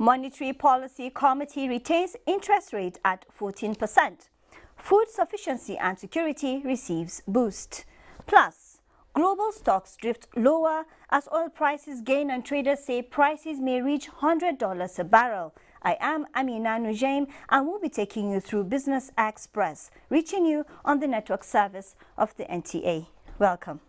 Monetary Policy Committee retains interest rate at 14%. Food sufficiency and security receives boost. Plus, global stocks drift lower as oil prices gain and traders say prices may reach $100 a barrel. I am Amina Nujaim and will be taking you through Business Express, reaching you on the network service of the NTA. Welcome.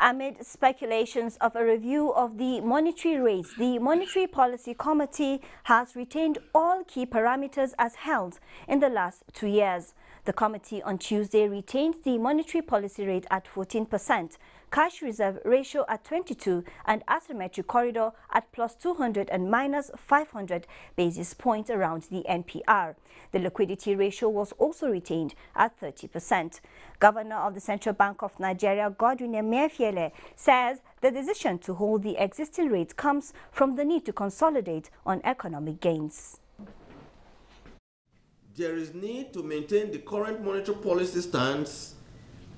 Amid speculations of a review of the monetary rates, the Monetary Policy Committee has retained all key parameters as held in the last 2 years. The committee on Tuesday retained the monetary policy rate at 14%, cash reserve ratio at 22, and asymmetric corridor at plus 200 and minus 500 basis points around the NPR. The liquidity ratio was also retained at 30%. Governor of the Central Bank of Nigeria, Godwin Emefiele, says the decision to hold the existing rate comes from the need to consolidate on economic gains. There is need to maintain the current monetary policy stance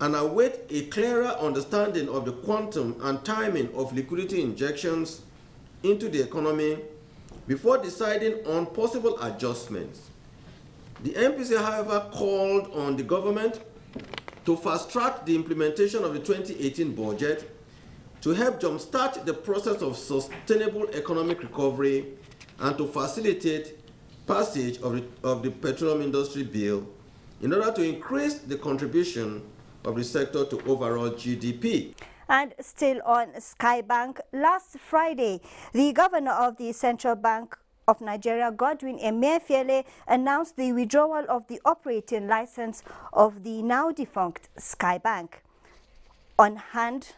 and await a clearer understanding of the quantum and timing of liquidity injections into the economy before deciding on possible adjustments. The MPC, however, called on the government to fast-track the implementation of the 2018 budget to help jumpstart the process of sustainable economic recovery and to facilitate passage of the petroleum industry bill in order to increase the contribution of the sector to overall GDP. And still on Skybank, last Friday, the governor of the Central Bank of Nigeria, Godwin Emefiele, announced the withdrawal of the operating license of the now defunct Skybank. On hand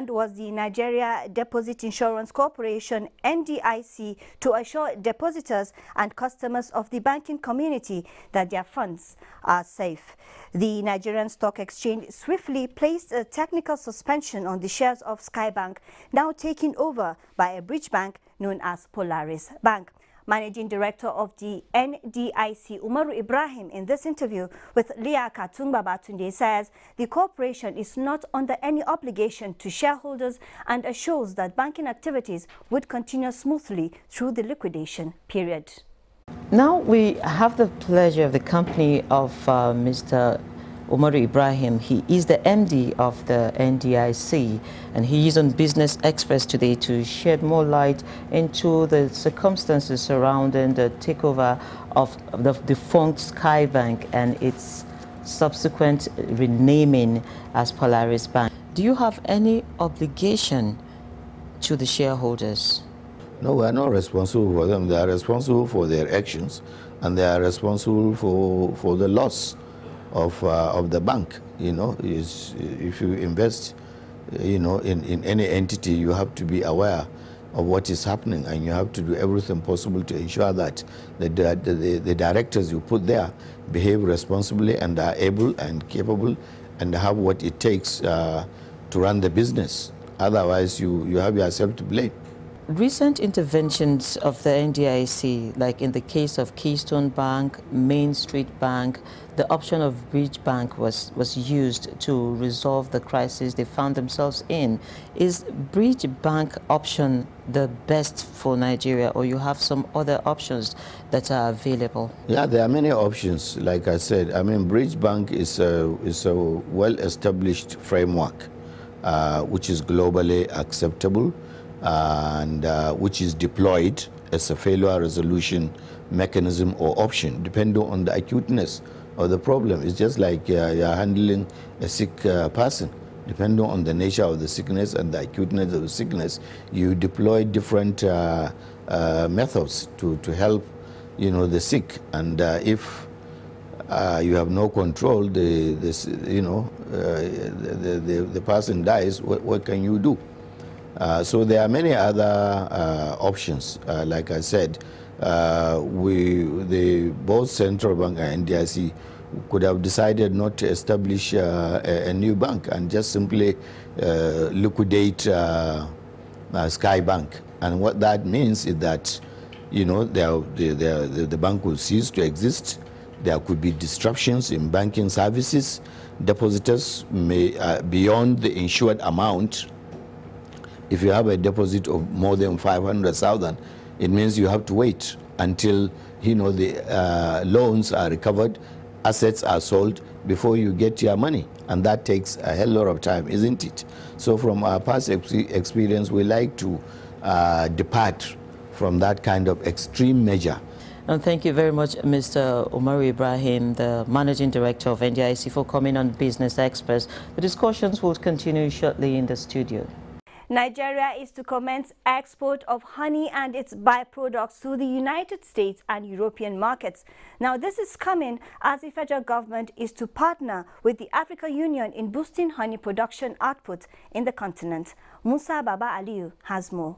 was the Nigeria Deposit Insurance Corporation, NDIC, to assure depositors and customers of the banking community that their funds are safe. The Nigerian Stock Exchange swiftly placed a technical suspension on the shares of Skybank, now taken over by a bridge bank known as Polaris Bank. Managing Director of the NDIC, Umaru Ibrahim, in this interview with Leah Katumba Batunde, says the corporation is not under any obligation to shareholders and assures that banking activities would continue smoothly through the liquidation period. Now we have the pleasure of the company of Mr. Umaru Ibrahim. He is the MD of the NDIC, and he is on Business Express today to shed more light into the circumstances surrounding the takeover of the defunct Skybank and its subsequent renaming as Polaris Bank. Do you have any obligation to the shareholders? No, we are not responsible for them. They are responsible for their actions, and they are responsible for the loss of the bank. You know, if you invest, you know, in any entity, you have to be aware of what is happening, and you have to do everything possible to ensure that the directors you put there behave responsibly and are able and capable and have what it takes to run the business. Otherwise, you have yourself to blame. Recent interventions of the NDIC, like in the case of Keystone Bank, Main Street Bank, the option of Bridge Bank was used to resolve the crisis they found themselves in. Is Bridge Bank option the best for Nigeria, or you have some other options that are available? Yeah, there are many options. Like I said, I mean, Bridge Bank is a well-established framework which is globally acceptable. and which is deployed as a failure resolution mechanism or option, depending on the acuteness of the problem. It's just like you're handling a sick person. Depending on the nature of the sickness and the acuteness of the sickness, you deploy different methods to help, the sick. And if you have no control, the person dies, what can you do? So there are many other options. Like I said, both Central Bank and NDIC could have decided not to establish a new bank and just simply liquidate Sky Bank. And what that means is that, the bank will cease to exist. There could be disruptions in banking services. Depositors may, beyond the insured amount, if you have a deposit of more than 500,000, it means you have to wait until the loans are recovered, assets are sold before you get your money, and that takes a hell lot of time, isn't it? So from our past experience, we like to depart from that kind of extreme measure. And thank you very much, Mr. Umaru Ibrahim, the Managing Director of NDIC, for coming on Business Express. The discussions will continue shortly in the studio. Nigeria is to commence export of honey and its byproducts to the United States and European markets. Now, this is coming as the federal government is to partner with the African Union in boosting honey production output in the continent. Musa Baba Aliyu has more.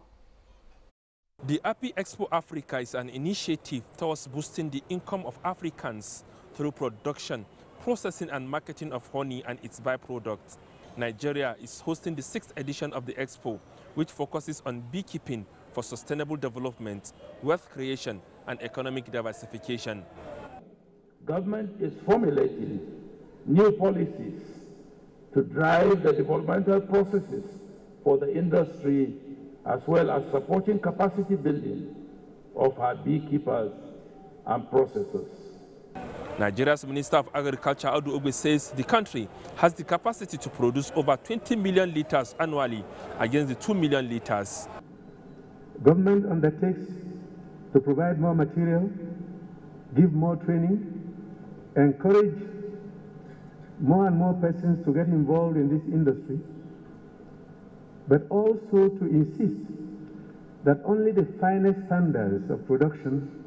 The API Expo Africa is an initiative towards boosting the income of Africans through production, processing and marketing of honey and its byproducts. Nigeria is hosting the 6th edition of the Expo, which focuses on beekeeping for sustainable development, wealth creation, and economic diversification. Government is formulating new policies to drive the developmental processes for the industry, as well as supporting capacity building of our beekeepers and processors. Nigeria's Minister of Agriculture, Adu Ogbe, says the country has the capacity to produce over 20 million litres annually against the 2 million litres. Government undertakes to provide more material, give more training, encourage more and more persons to get involved in this industry, but also to insist that only the finest standards of production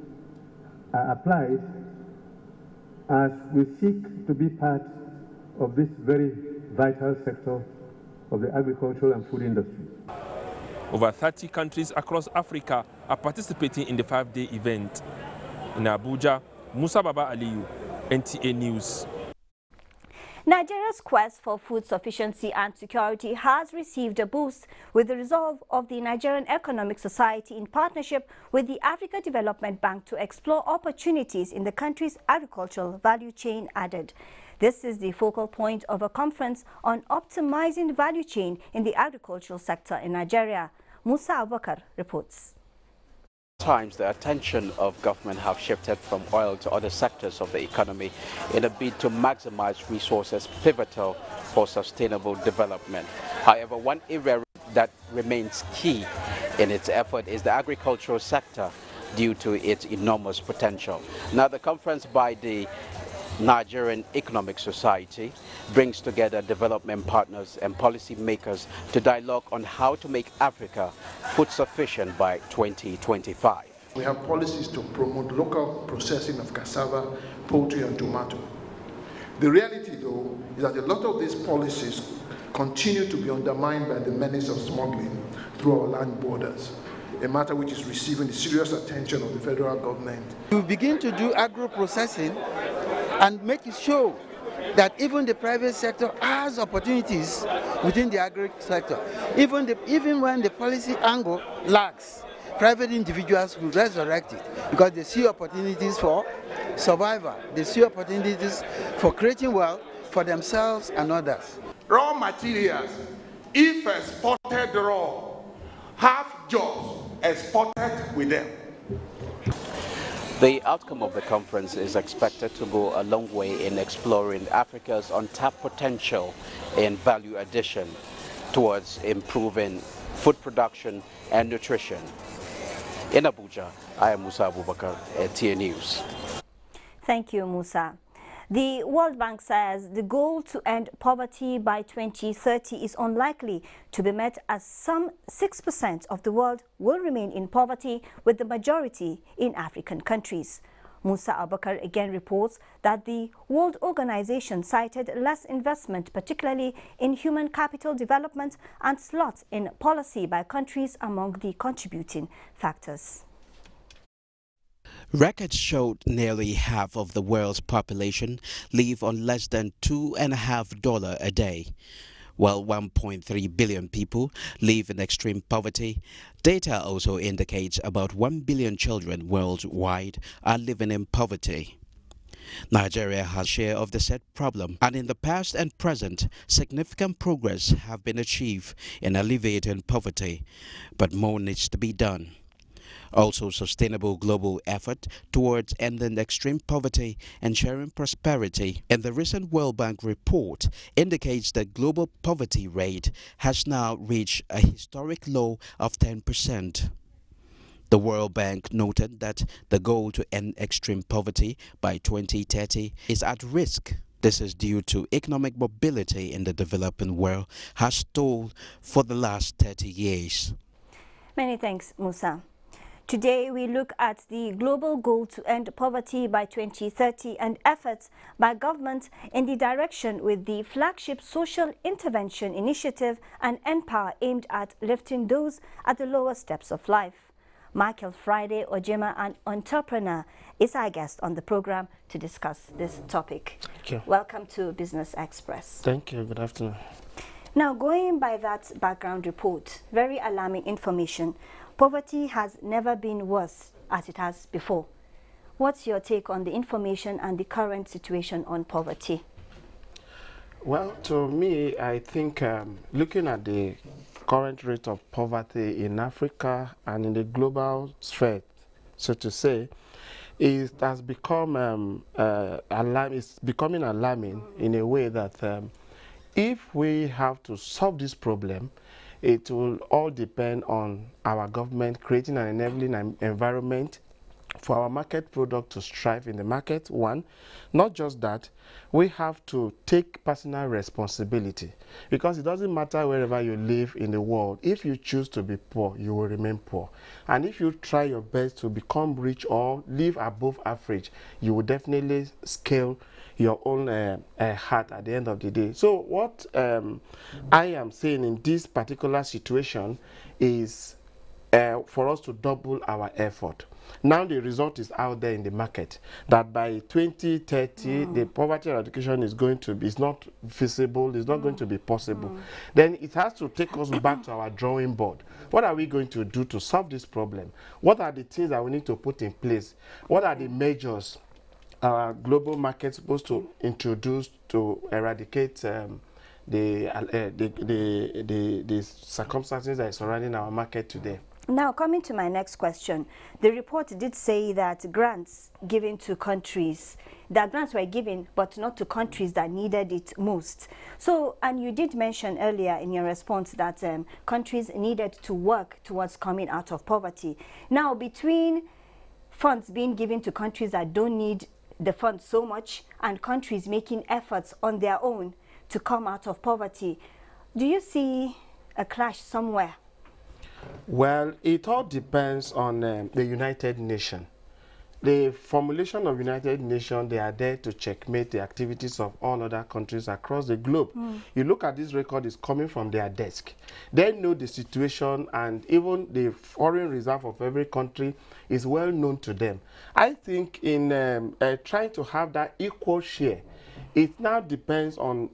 are applied as we seek to be part of this very vital sector of the agricultural and food industry. Over 30 countries across Africa are participating in the 5-day event. In Abuja, Musa Baba Aliyu, NTA News. Nigeria's quest for food sufficiency and security has received a boost with the resolve of the Nigerian Economic Society in partnership with the Africa Development Bank to explore opportunities in the country's agricultural value chain added. This is the focal point of a conference on optimizing the value chain in the agricultural sector in Nigeria. Musa Abubakar reports. Times the attention of government have shifted from oil to other sectors of the economy in a bid to maximize resources pivotal for sustainable development. However, one area that remains key in its effort is the agricultural sector due to its enormous potential. Now, the conference by the Nigerian Economic Society brings together development partners and policy makers to dialogue on how to make Africa food sufficient by 2025. We have policies to promote local processing of cassava, poultry, and tomato. The reality, though, is that a lot of these policies continue to be undermined by the menace of smuggling through our land borders, a matter which is receiving the serious attention of the federal government. We begin to do agro-processing and make it show that even the private sector has opportunities within the agri sector. Even when the policy angle lacks, private individuals will resurrect it because they see opportunities for survival. They see opportunities for creating wealth for themselves and others. Raw materials, if exported raw, have jobs exported with them. The outcome of the conference is expected to go a long way in exploring Africa's untapped potential in value addition towards improving food production and nutrition. In Abuja, I am Musa Abubakar at TA News. Thank you, Musa. The World Bank says the goal to end poverty by 2030 is unlikely to be met, as some 6% of the world will remain in poverty, with the majority in African countries. Musa Abubakar again reports that the World Organization cited less investment, particularly in human capital development, and slots in policy by countries among the contributing factors. Records showed nearly half of the world's population live on less than $2.50 a day, while 1.3 billion people live in extreme poverty. Data also indicates about 1 billion children worldwide are living in poverty. Nigeria has a share of the said problem, and in the past and present, significant progress have been achieved in alleviating poverty, but more needs to be done. Also, sustainable global effort towards ending extreme poverty and sharing prosperity in the recent World Bank report indicates that global poverty rate has now reached a historic low of 10%. The World Bank noted that the goal to end extreme poverty by 2030 is at risk. This is due to economic mobility in the developing world has stalled for the last 30 years. Many thanks, Musa. Today, we look at the global goal to end poverty by 2030 and efforts by government in the direction, with the flagship social intervention initiative and Empower aimed at lifting those at the lower steps of life. Michael Friday Ojema, an entrepreneur, is our guest on the program to discuss this topic. Thank you. Welcome to Business Express. Thank you. Good afternoon. Now, going by that background report, very alarming information. Poverty has never been worse as it has before. What's your take on the information and the current situation on poverty? Well, to me, I think looking at the current rate of poverty in Africa and in the global sphere, so to say, it has become it's becoming alarming in a way that if we have to solve this problem, it will all depend on our government creating an enabling environment for our market product to strive in the market. One, not just that, we have to take personal responsibility, because it doesn't matter wherever you live in the world. If you choose to be poor, you will remain poor. And if you try your best to become rich or live above average, you will definitely scale your own heart at the end of the day. So what I am saying in this particular situation is for us to double our effort. Now the result is out there in the market that by 2030 the poverty eradication is going to be, is not feasible, it's not going to be possible. Then it has to take us back to our drawing board. What are we going to do to solve this problem? What are the things that we need to put in place? What are the measures our global market supposed to introduce to eradicate the circumstances that are surrounding our market today? Now, coming to my next question, the report did say that grants given to countries, that grants were given, but not to countries that needed it most. So, and you did mention earlier in your response that countries needed to work towards coming out of poverty. Now, between funds being given to countries that don't need the funds so much and countries making efforts on their own to come out of poverty, do you see a clash somewhere? Well, it all depends on the United Nations. The formulation of United Nations, they are there to checkmate the activities of all other countries across the globe. You look at this record, is coming from their desk. They know the situation, and even the foreign reserve of every country is well known to them. I think in trying to have that equal share, it now depends on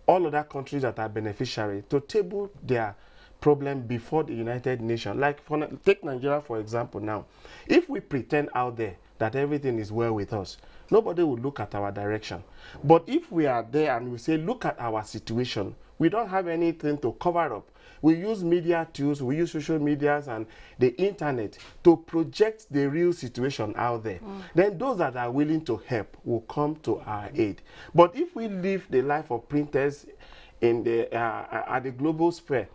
all other countries that are beneficiary to table their problem before the United Nations. Like, take Nigeria for example now. If we pretend out there that everything is well with us, nobody will look at our direction. But if we are there and we say, look at our situation, we don't have anything to cover up. We use media tools, we use social medias and the internet to project the real situation out there. Then those that are willing to help will come to our aid. But if we live the life of printers in the at the global sphere.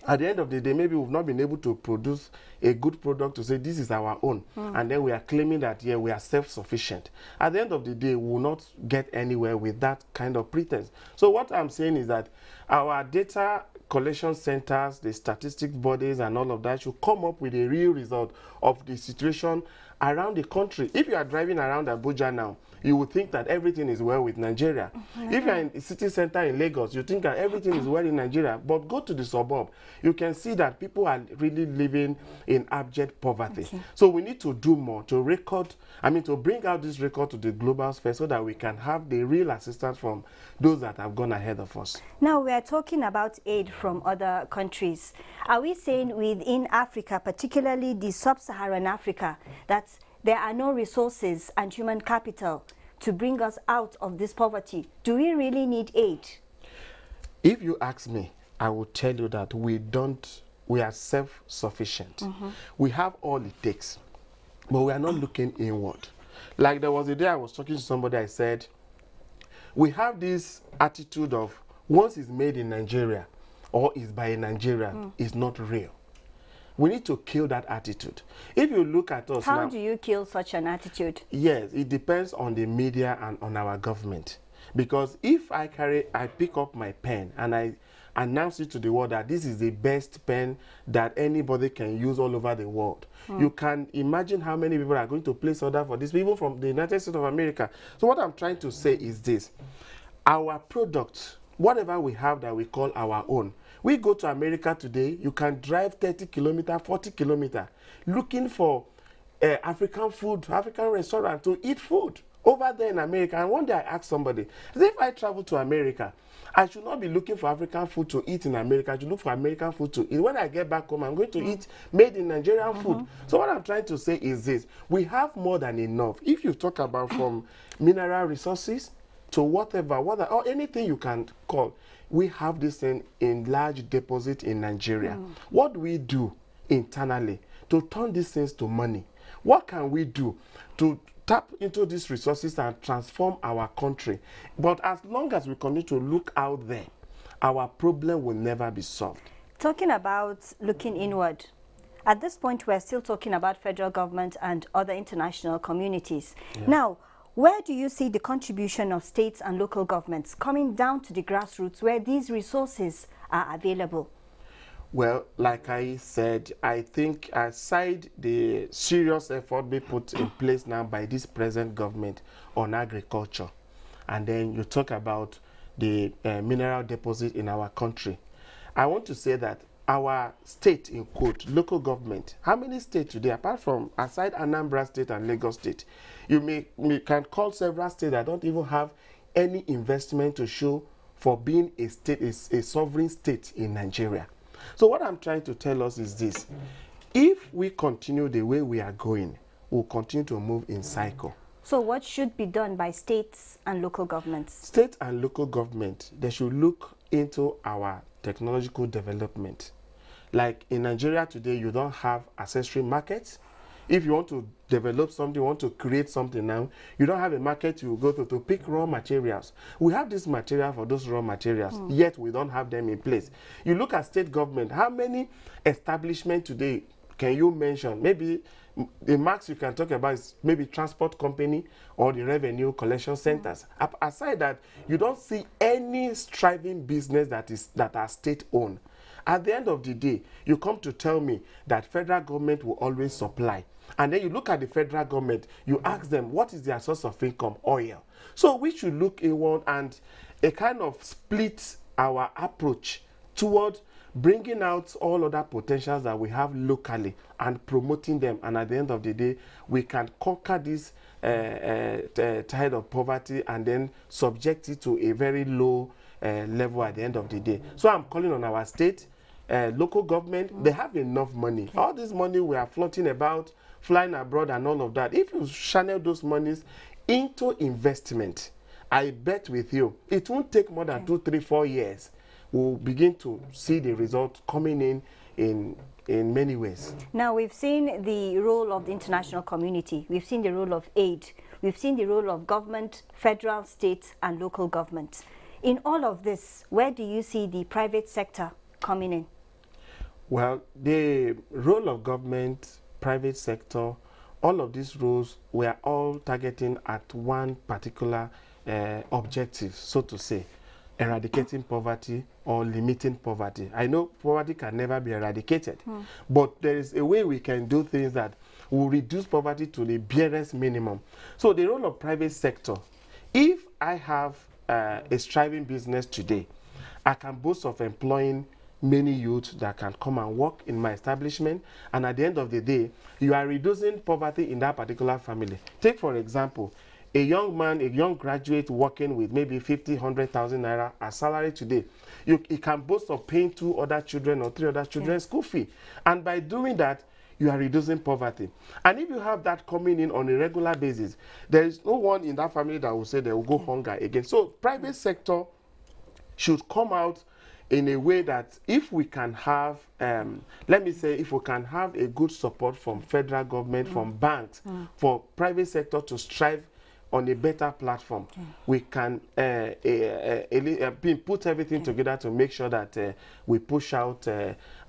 At the end of the day, maybe we've not been able to produce a good product to say this is our own, and then we are claiming that, yeah, we are self-sufficient. At the end of the day, we will not get anywhere with that kind of pretense. So what I'm saying is that our data collection centers, the statistics bodies and all of that should come up with a real result of the situation around the country. If you are driving around Abuja now, you would think that everything is well with Nigeria. If you're in the city center in Lagos, you think that everything is well in Nigeria. But go to the suburb, you can see that people are really living in abject poverty. So we need to do more to to bring out this record to the global sphere so that we can have the real assistance from those that have gone ahead of us. Now we are talking about aid from other countries. Are we saying within Africa, particularly the sub-Saharan Africa, that there are no resources and human capital to bring us out of this poverty? Do we really need aid? If you ask me, I will tell you that we are self-sufficient. We have all it takes, but we are not looking inward. Like there was a day I was talking to somebody, I said, we have this attitude of once it's made in Nigeria or is by a Nigerian, it's not real. We need to kill that attitude. If you look at us How now, do you kill such an attitude? Yes, it depends on the media and on our government. Because if I pick up my pen and I announce it to the world that this is the best pen that anybody can use all over the world, you can imagine how many people are going to place order for this, even from the United States of America. So what I'm trying to say is this: our product, whatever we have that we call our own, we go to America today, you can drive 30 kilometers, 40 kilometers, looking for African food, African restaurant to eat food over there in America. And one day I asked somebody, if I travel to America, I should not be looking for African food to eat in America. I should look for American food to eat. When I get back home, I'm going to eat made in Nigerian food. So what I'm trying to say is this: we have more than enough. If you talk about from mineral resources to whatever, or anything you can call, we have this thing in large deposit in Nigeria. What do we do internally to turn these things to money? What can we do to tap into these resources and transform our country? But as long as we continue to look out there, our problem will never be solved. Talking about looking inward, at this point we're still talking about federal government and other international communities. Now, where do you see the contribution of states and local governments coming down to the grassroots where these resources are available? Well, like I said, I think aside the serious effort being put in place now by this present government on agriculture, and then you talk about the mineral deposit in our country, I want to say that our state, in quote, local government, how many states today, apart from aside Anambra State and Lagos State, you can call several states that don't even have any investment to show for being a state, a sovereign state in Nigeria. So what I'm trying to tell us is this: if we continue the way we are going, we'll continue to move in cycle. So what should be done by states and local governments? State and local government, they should look into our technological development. Like in Nigeria today, you don't have accessory markets. If you want to develop something, you want to create something now, you don't have a market you go to pick raw materials. We have this material for those raw materials, yet we don't have them in place. You look at state government, how many establishments today can you mention? Maybe the max you can talk about is maybe transport company or the revenue collection centers. Aside that, you don't see any striving business that are state-owned. At the end of the day, you come to tell me that federal government will always supply. And then you look at the federal government, you ask them, what is their source of income? Oil. So we should look inward and a kind of split our approach toward bringing out all other potentials that we have locally and promoting them. And at the end of the day, we can conquer this tide of poverty and then subject it to a very low level at the end of the day. So I'm calling on our state, local government. They have enough money. All this money we are floating about, flying abroad and all of that, if you channel those monies into investment, I bet with you, it won't take more than 2, 3, 4 years. We'll begin to see the results coming in many ways. Now, we've seen the role of the international community. We've seen the role of aid. We've seen the role of government, federal, state, and local government. in all of this, where do you see the private sector coming in? Well, the role of government, private sector, all of these roles were all targeting at one particular objective, so to say, eradicating poverty or limiting poverty. I know poverty can never be eradicated, but there is a way we can do things that will reduce poverty to the barest minimum. So the role of private sector, if I have a striving business today, I can boast of employing many youths that can come and work in my establishment, and at the end of the day, you are reducing poverty in that particular family. Take, for example, a young man, a young graduate working with maybe 50, 100,000 naira as salary today. He can boast of paying 2 other children or 3 other children school fee. And by doing that, you are reducing poverty. And if you have that coming in on a regular basis, there is no one in that family that will say they will go hunger again. So private sector should come out in a way that if we can have, let me say, if we can have a good support from federal government, from banks, for private sector to strive on a better platform, we can put everything together to make sure that we push out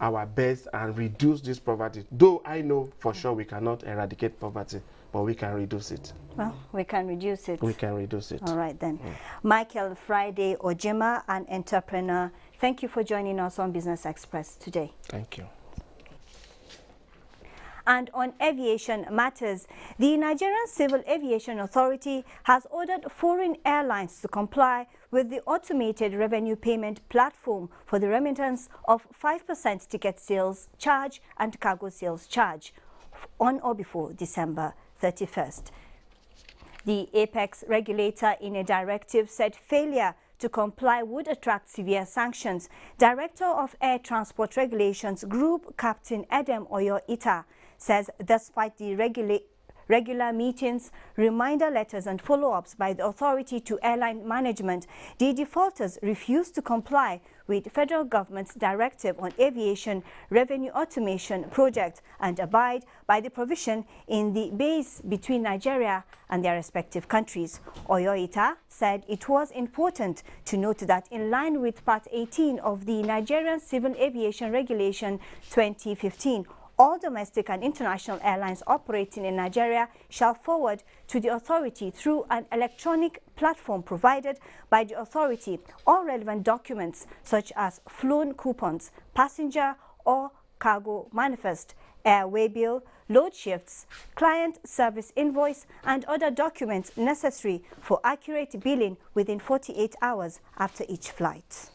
our best and reduce this poverty. Though I know for sure we cannot eradicate poverty, but we can reduce it. Well, we can reduce it. We can reduce it. All right then. Michael Friday Ojima, an entrepreneur, thank you for joining us on Business Express today. Thank you. And on aviation matters, the Nigerian Civil Aviation Authority has ordered foreign airlines to comply with the automated revenue payment platform for the remittance of 5% ticket sales charge and cargo sales charge on or before December 31st. The apex regulator in a directive said failure to comply would attract severe sanctions. Director of Air Transport Regulations Group, Captain Edem Oyo-Ita, says despite the regular meetings, reminder letters and follow-ups by the authority to airline management, the defaulters refused to comply with federal government's directive on aviation revenue automation project and abide by the provision in the base between Nigeria and their respective countries. Oyo-Ita said it was important to note that in line with Part 18 of the Nigerian Civil Aviation Regulation 2015, all domestic and international airlines operating in Nigeria shall forward to the authority through an electronic platform provided by the authority all relevant documents such as flown coupons, passenger or cargo manifest, airway bill, load shifts, client service invoice, and other documents necessary for accurate billing within 48 hours after each flight.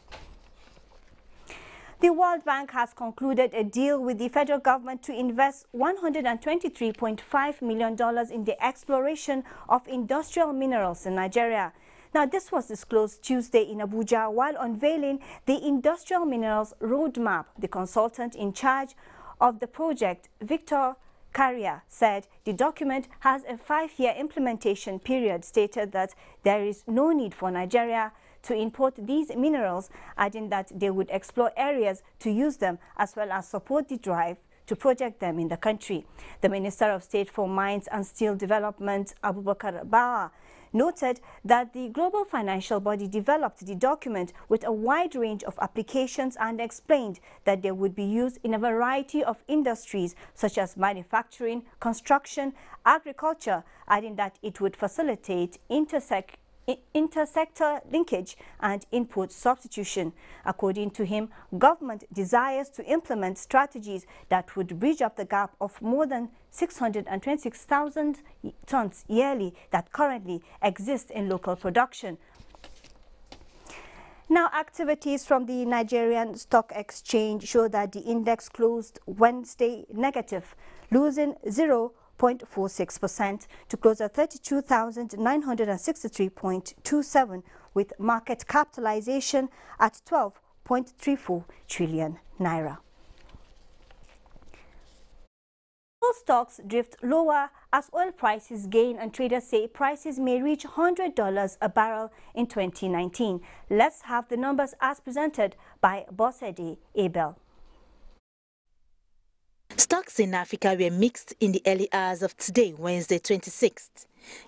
The World Bank has concluded a deal with the federal government to invest $123.5 million in the exploration of industrial minerals in Nigeria. Now, this was disclosed Tuesday in Abuja while unveiling the Industrial Minerals Roadmap. The consultant in charge of the project, Victor Carrier, said the document has a 5-year implementation period, stated that there is no need for Nigeria to import these minerals, adding that they would explore areas to use them as well as support the drive to project them in the country. The Minister of State for Mines and Steel Development, Abubakar Bawa, noted that the global financial body developed the document with a wide range of applications and explained that they would be used in a variety of industries such as manufacturing, construction, agriculture, adding that it would facilitate intersector linkage and input substitution. According to him, government desires to implement strategies that would bridge up the gap of more than 626,000 tons yearly that currently exist in local production. Now, activities from the Nigerian Stock Exchange show that the index closed Wednesday negative, losing 0.46% to close at 32,963.27, with market capitalization at 12.34 trillion naira. Oil stocks drift lower as oil prices gain, and traders say prices may reach $100 a barrel in 2019. Let's have the numbers as presented by Bosede Abel. Stocks in Africa were mixed in the early hours of today, Wednesday 26th.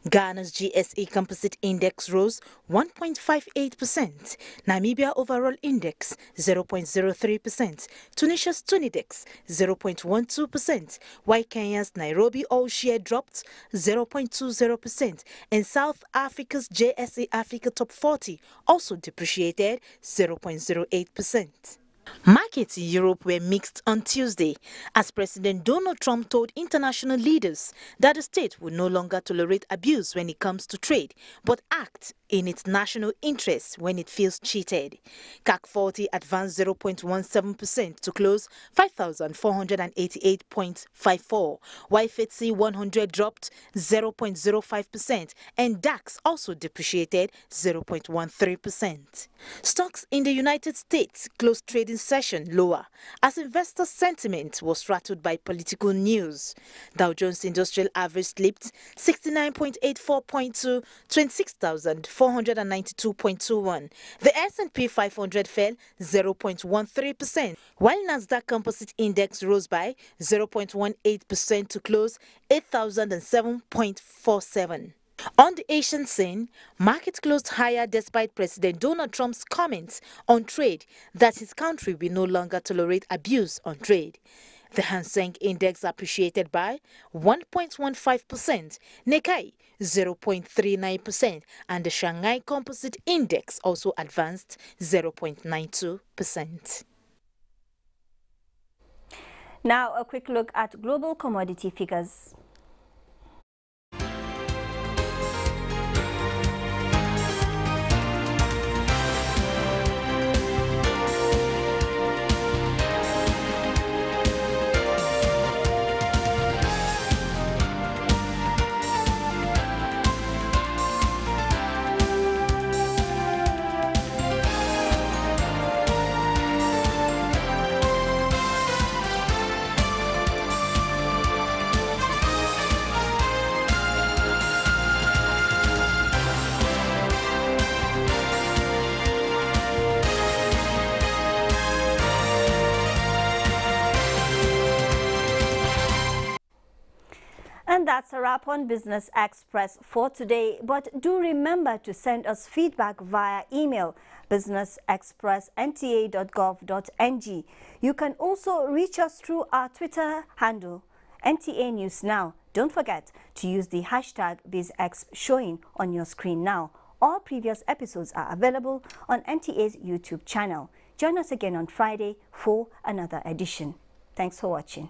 Ghana's GSE Composite Index rose 1.58%, Namibia Overall Index 0.03%, Tunisia's Tunidex 0.12%, while Kenya's Nairobi All-Share dropped 0.20%, and South Africa's JSE Africa Top 40 also depreciated 0.08%. Markets in Europe were mixed on Tuesday as President Donald Trump told international leaders that the state would no longer tolerate abuse when it comes to trade, but act in its national interests when it feels cheated. CAC 40 advanced 0.17% to close 5,488.54, while FTSE 100 dropped 0.05% and DAX also depreciated 0.13%. Stocks in the United States closed trading session lower as investor sentiment was rattled by political news. Dow Jones Industrial Average slipped 69.84 points to 26,492.21. The S&P 500 fell 0.13%, while Nasdaq Composite Index rose by 0.18% to close 8,007.47. On the Asian scene, markets closed higher despite President Donald Trump's comments on trade that his country will no longer tolerate abuse on trade. The Hang Seng Index appreciated by 1.15%, Nikkei 0.39%, and the Shanghai Composite Index also advanced 0.92%. Now a quick look at global commodity figures. And that's a wrap on Business Express for today. But do remember to send us feedback via email, businessexpress@nta.gov.ng. You can also reach us through our Twitter handle, NTA News Now. Don't forget to use the hashtag BizX showing on your screen now. All previous episodes are available on NTA's YouTube channel. Join us again on Friday for another edition. Thanks for watching.